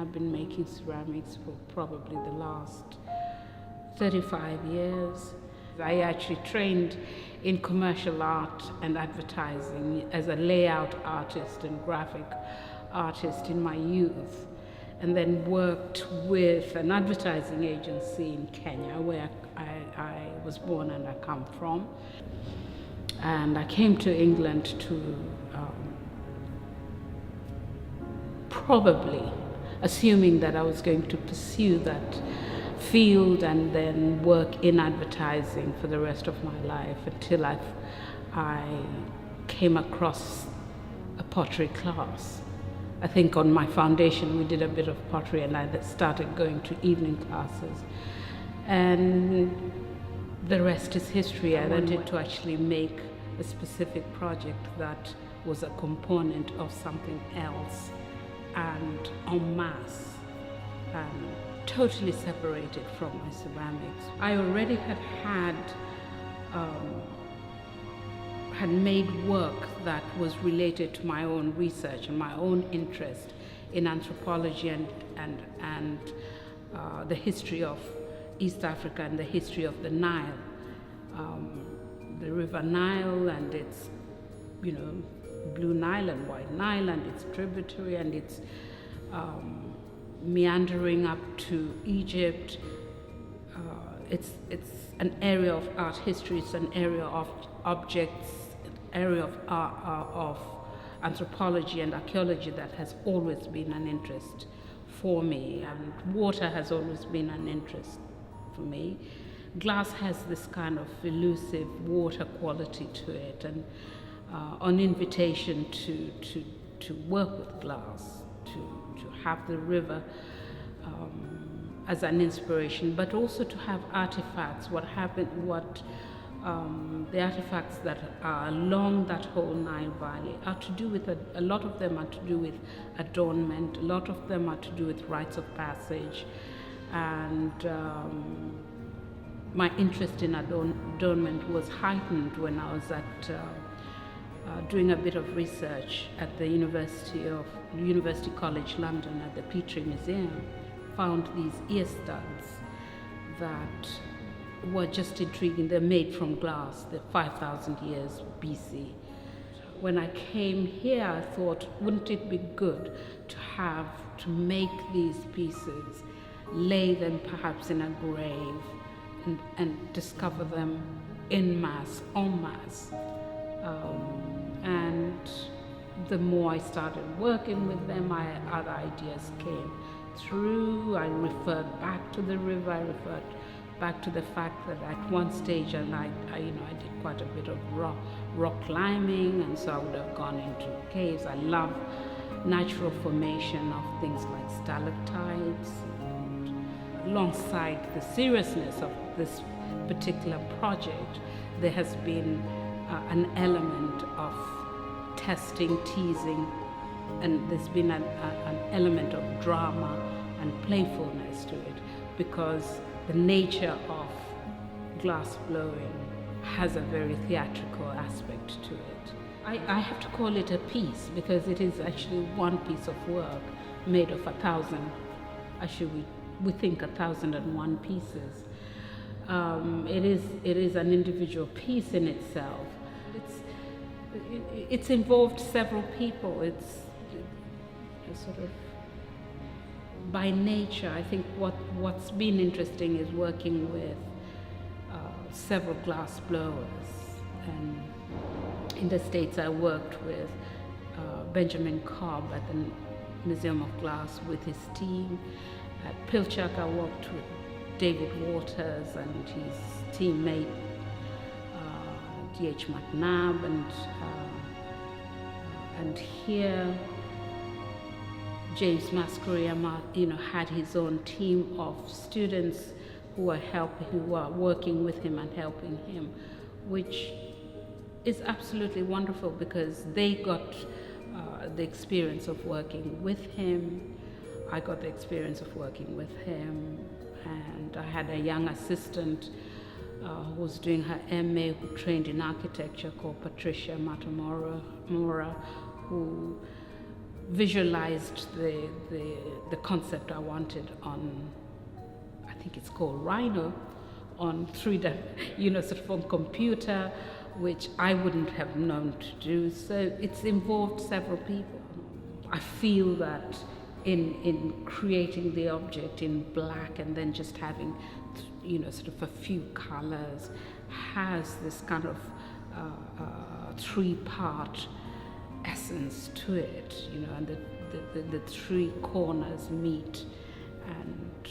I've been making ceramics for probably the last 35 years. I actually trained in commercial art and advertising as a layout artist and graphic artist in my youth, and then worked with an advertising agency in Kenya, where I was born and I come from. And I came to England to probably assuming that I was going to pursue that field and then work in advertising for the rest of my life, until I came across a pottery class. I think on my foundation we did a bit of pottery, and I started going to evening classes. And the rest is history. I wanted to actually make a specific project that was a component of something else and en masse, and totally separated from my ceramics. I already had made work that was related to my own research and my own interest in anthropology and the history of East Africa and the history of the Nile, the River Nile and its, Blue Nile and White Nile and its tributary and its meandering up to Egypt. It's an area of art history. It's an area of objects, an area of anthropology and archaeology that has always been an interest for me. And water has always been an interest for me. Glass has this kind of elusive water quality to it, and on invitation to work with glass, to have the river as an inspiration, but also to have artifacts. The artifacts that are along that whole Nile Valley are to do with, a lot of them are to do with adornment, a lot of them are to do with rites of passage, and my interest in adornment was heightened when I was doing a bit of research at the University College London at the Petrie Museum. Found these ear studs that were just intriguing. They're made from glass. They're 5,000 years BC. When I came here, I thought, wouldn't it be good to make these pieces, lay them perhaps in a grave, and discover them en masse. And the more I started working with them, other ideas came through. I referred back to the river. I referred back to the fact that at one stage I did quite a bit of rock climbing, and so I would have gone into caves. I love natural formation of things like stalactites. Alongside the seriousness of this particular project, there has been an element of testing, teasing, and there's been an element of drama and playfulness to it, because the nature of glass blowing has a very theatrical aspect to it. I have to call it a piece because it is actually one piece of work made of 1,000, actually we think 1,001 pieces. It is an individual piece in itself. It's involved several people. It's sort of, by nature, I think what's been interesting is working with several glass blowers. And in the States, I worked with Benjamin Cobb at the Museum of Glass with his team. At Pilchuck, I worked with David Waters and his teammate D.H. McNabb, and here James Masquerema, had his own team of students who are working with him and helping him, which is absolutely wonderful because they got the experience of working with him. I got the experience of working with him, and I had a young assistant who was doing her MA, who trained in architecture, called Patricia Matamora, who visualized the concept I wanted on, I think it's called Rhino, on 3D, sort of on computer, which I wouldn't have known to do. So it's involved several people. I feel that in creating the object in black and then just having, sort of a few colors, has this kind of three-part essence to it, and the three corners meet and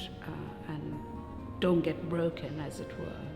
don't get broken, as it were.